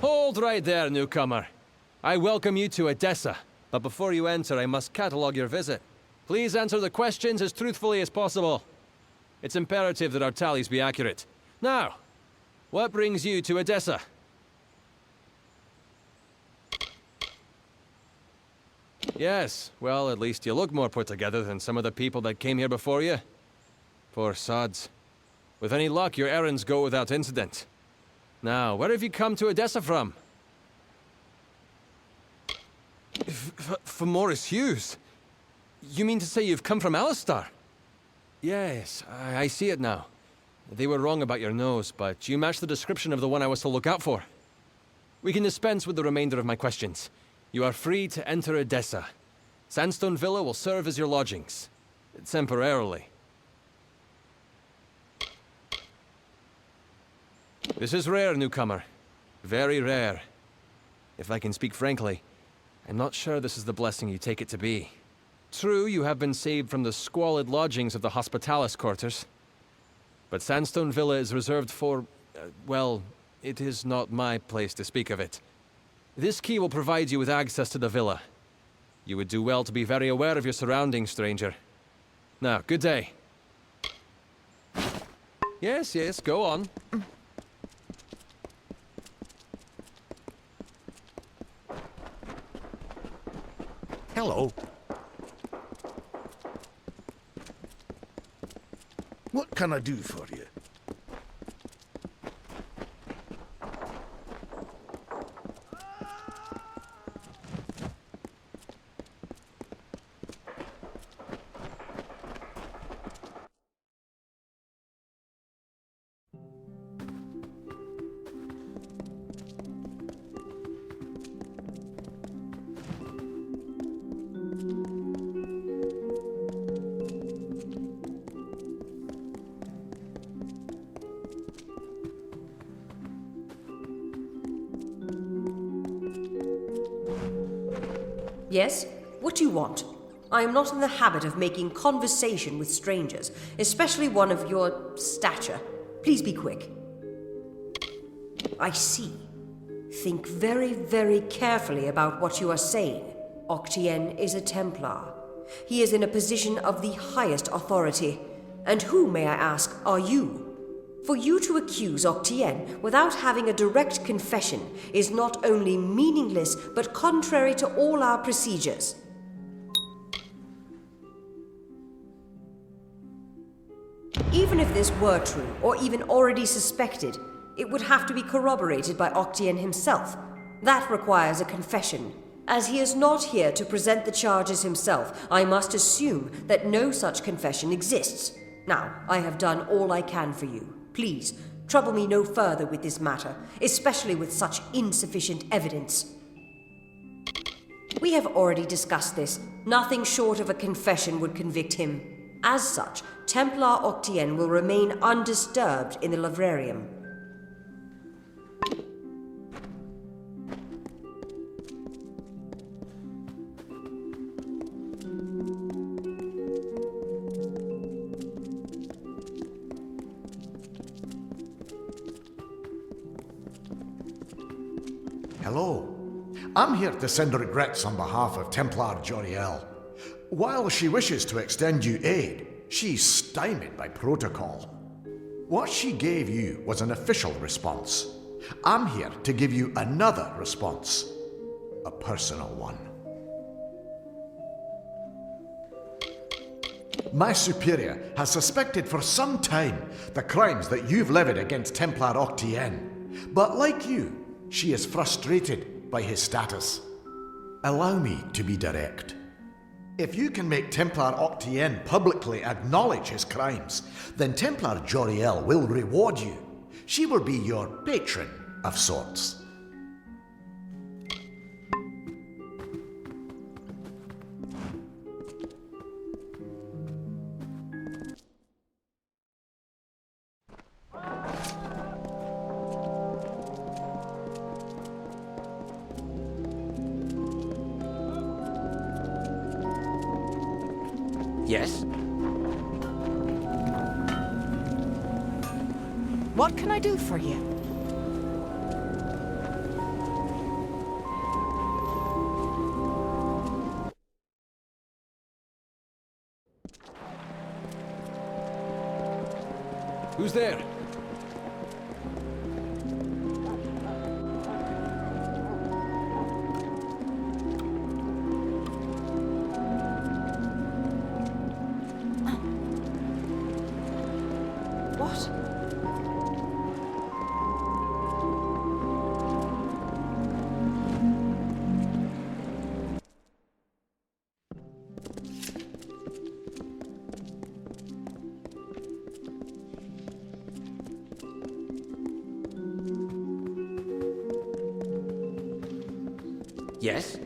Hold right there, newcomer. I welcome you to Odessa, but before you enter, I must catalogue your visit. Please answer the questions as truthfully as possible. It's imperative that our tallies be accurate. Now, what brings you to Odessa? Yes, well, at least you look more put together than some of the people that came here before you. Poor sods. With any luck, your errands go without incident. Now, where have you come to Odessa from? From Morris Hughes? You mean to say you've come from Alistar? Yes, I see it now. They were wrong about your nose, but you match the description of the one I was to look out for. We can dispense with the remainder of my questions. You are free to enter Odessa. Sandstone Villa will serve as your lodgings. Temporarily. This is rare, newcomer. Very rare. If I can speak frankly, I'm not sure this is the blessing you take it to be. True, you have been saved from the squalid lodgings of the Hospitalis quarters. But Sandstone Villa is reserved for, well, it is not my place to speak of it. This key will provide you with access to the villa. You would do well to be very aware of your surroundings, stranger. Now, good day. Yes, go on. Hello. What can I do for you? Yes? What do you want? I am not in the habit of making conversation with strangers, especially one of your stature. Please be quick. I see. Think very, very carefully about what you are saying. Octien is a Templar. He is in a position of the highest authority. And who, may I ask, are you? For you to accuse Octien without having a direct confession is not only meaningless, but contrary to all our procedures. Even if this were true, or even already suspected, it would have to be corroborated by Octien himself. That requires a confession. As he is not here to present the charges himself, I must assume that no such confession exists. Now, I have done all I can for you. Please, trouble me no further with this matter, especially with such insufficient evidence. We have already discussed this. Nothing short of a confession would convict him. As such, Templar Octien will remain undisturbed in the librarium. Hello. I'm here to send regrets on behalf of Templar Joriel. While she wishes to extend you aid, she's stymied by protocol. What she gave you was an official response. I'm here to give you another response. A personal one. My superior has suspected for some time the crimes that you've levied against Templar Octien. But like you, she is frustrated by his status. Allow me to be direct. If you can make Templar Octien publicly acknowledge his crimes, then Templar Joriel will reward you. She will be your patron of sorts. Yes? What can I do for you? there? What? Yes?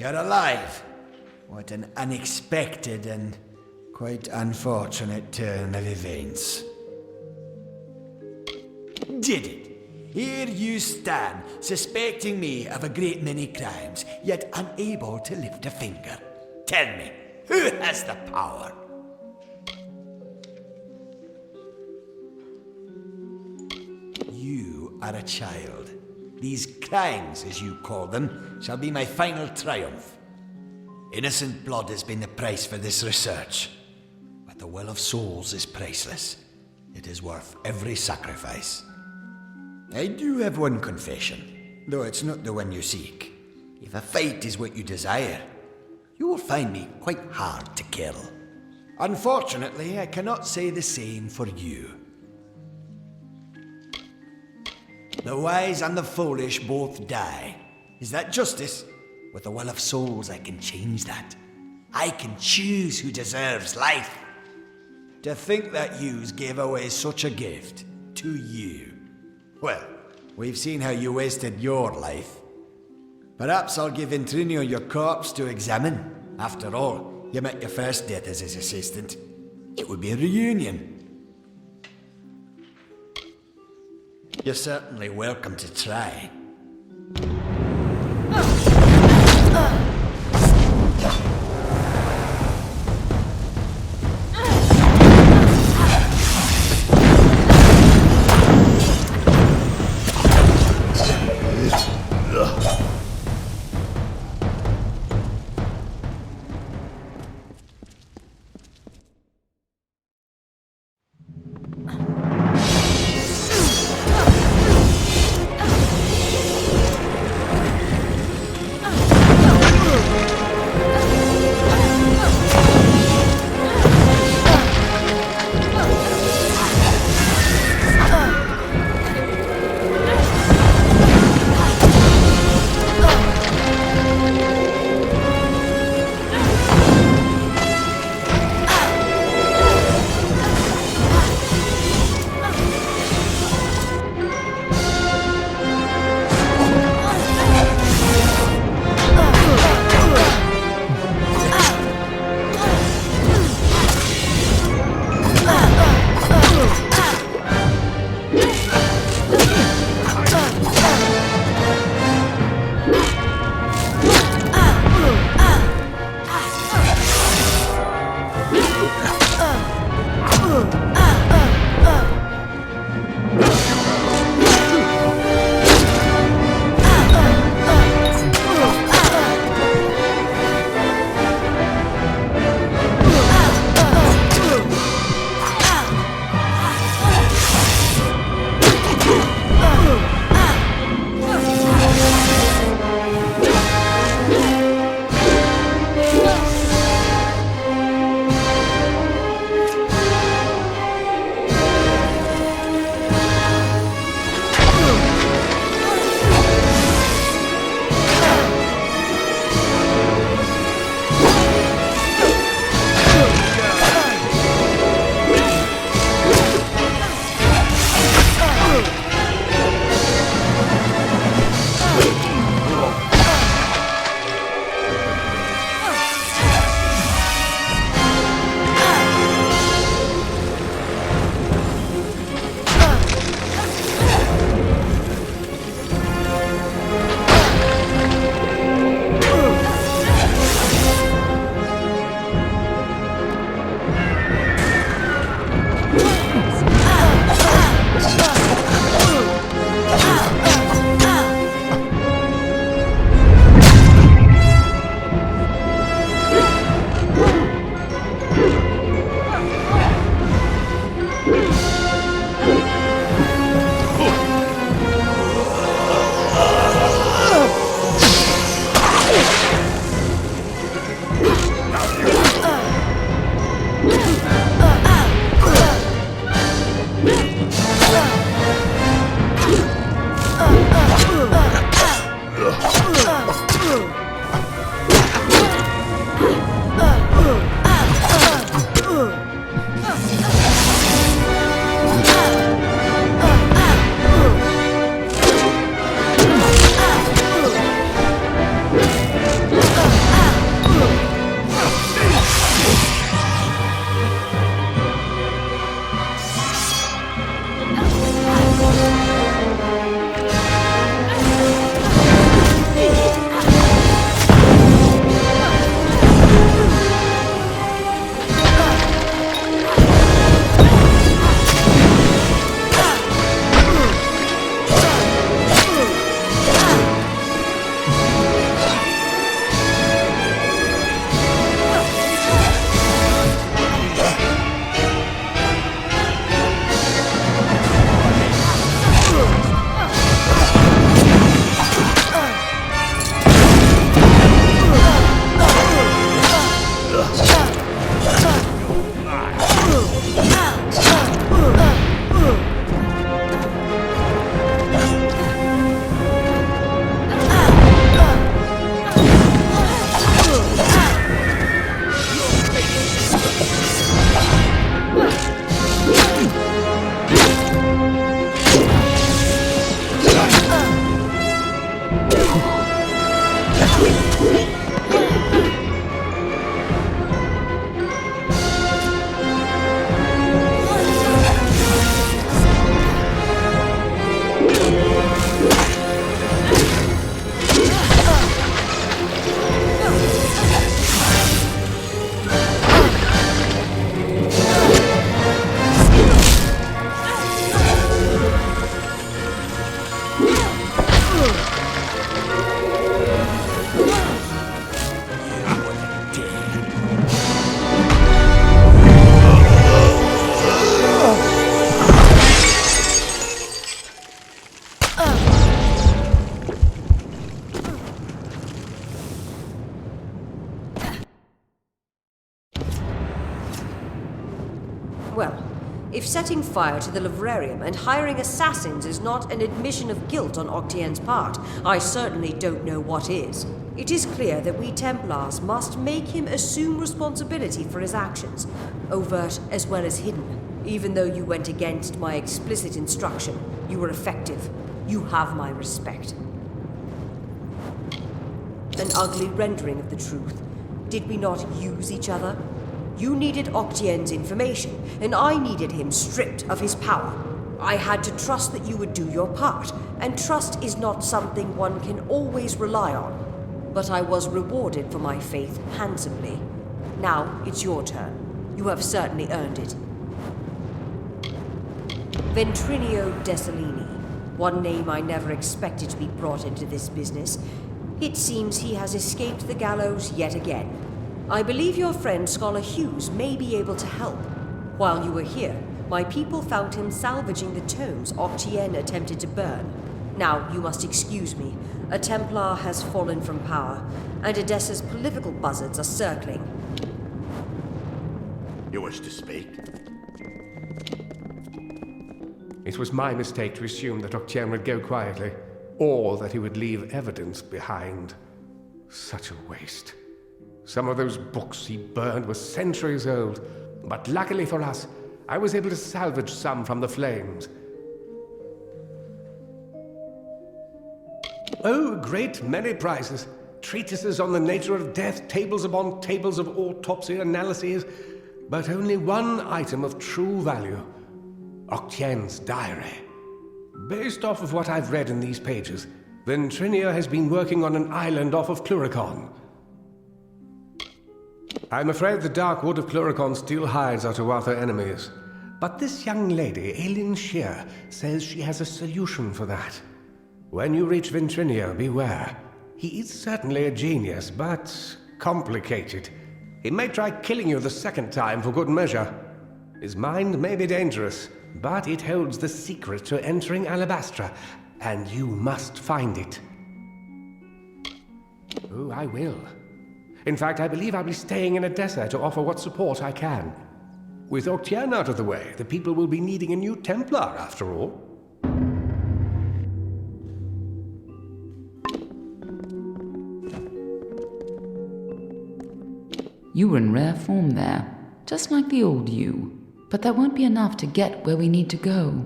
You're alive. What an unexpected and quite unfortunate turn of events. Did it? Here you stand, suspecting me of a great many crimes, yet unable to lift a finger. Tell me, who has the power? You are a child. These crimes, as you call them, shall be my final triumph. Innocent blood has been the price for this research. But the Well of Souls is priceless. It is worth every sacrifice. I do have one confession, though it's not the one you seek. If a fight is what you desire, you will find me quite hard to kill. Unfortunately, I cannot say the same for you. The wise and the foolish both die. Is that justice? With the Well of Souls, I can change that. I can choose who deserves life. To think that yous gave away such a gift to you. Well, we've seen how you wasted your life. Perhaps I'll give Intrinio your corpse to examine. After all, you met your first death as his assistant. It would be a reunion. You're certainly welcome to try. Well, if setting fire to the livrarium and hiring assassins is not an admission of guilt on Octien's part, I certainly don't know what is. It is clear that we Templars must make him assume responsibility for his actions, overt as well as hidden. Even though you went against my explicit instruction, you were effective. You have my respect. An ugly rendering of the truth. Did we not use each other? You needed Octien's information, and I needed him stripped of his power. I had to trust that you would do your part, and trust is not something one can always rely on. But I was rewarded for my faith handsomely. Now it's your turn. You have certainly earned it. Ventrinio Desalini. One name I never expected to be brought into this business. It seems he has escaped the gallows yet again. I believe your friend Scholar Hughes may be able to help. While you were here, my people found him salvaging the tomes Octien attempted to burn. Now, you must excuse me. A Templar has fallen from power, and Edessa's political buzzards are circling. You wish to speak? It was my mistake to assume that Octien would go quietly, or that he would leave evidence behind. Such a waste. Some of those books he burned were centuries old, but luckily for us, I was able to salvage some from the flames. Oh, a great many prizes. Treatises on the nature of death, tables upon tables of autopsy analyses, but only one item of true value. Octien's diary. Based off of what I've read in these pages, Ventrinio has been working on an island off of Cluricon. I'm afraid the dark wood of Cluricon still hides our Tuatha enemies. But this young lady, Aileen Shear, says she has a solution for that. When you reach Ventrinio, beware. He is certainly a genius, but complicated. He may try killing you the second time for good measure. His mind may be dangerous, but it holds the secret to entering Alabastra, and you must find it. Oh, I will. In fact, I believe I'll be staying in Edessa to offer what support I can. With Octien out of the way, the people will be needing a new Templar, after all. You were in rare form there, just like the old you. But that won't be enough to get where we need to go.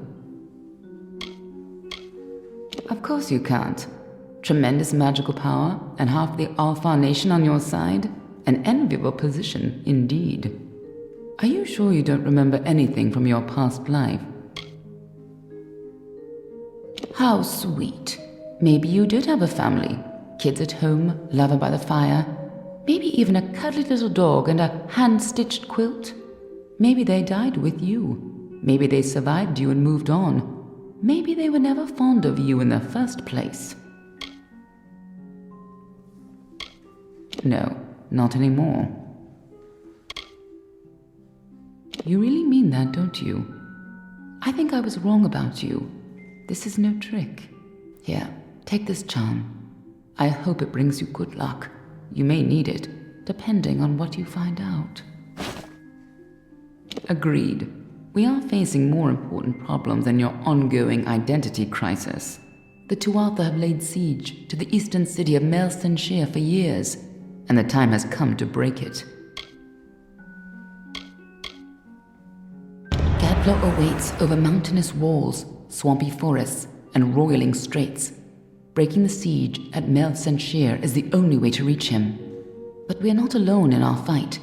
Of course you can't. Tremendous magical power, and half the Alpha Nation on your side? An enviable position, indeed. Are you sure you don't remember anything from your past life? How sweet. Maybe you did have a family. Kids at home, lover by the fire. Maybe even a cuddly little dog and a hand-stitched quilt. Maybe they died with you. Maybe they survived you and moved on. Maybe they were never fond of you in the first place. No, not anymore. You really mean that, don't you? I think I was wrong about you. This is no trick. Here, take this charm. I hope it brings you good luck. You may need it, depending on what you find out. Agreed. We are facing more important problems than your ongoing identity crisis. The Tuatha have laid siege to the eastern city of Melsenshire for years, and the time has come to break it. Gadflow awaits over mountainous walls, swampy forests, and roiling straits. Breaking the siege at Melsenshire is the only way to reach him. But we are not alone in our fight.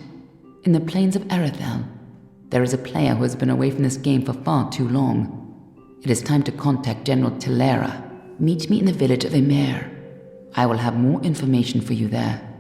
In the plains of Erethel, there is a player who has been away from this game for far too long. It is time to contact General Tilera. Meet me in the village of Emer. I will have more information for you there.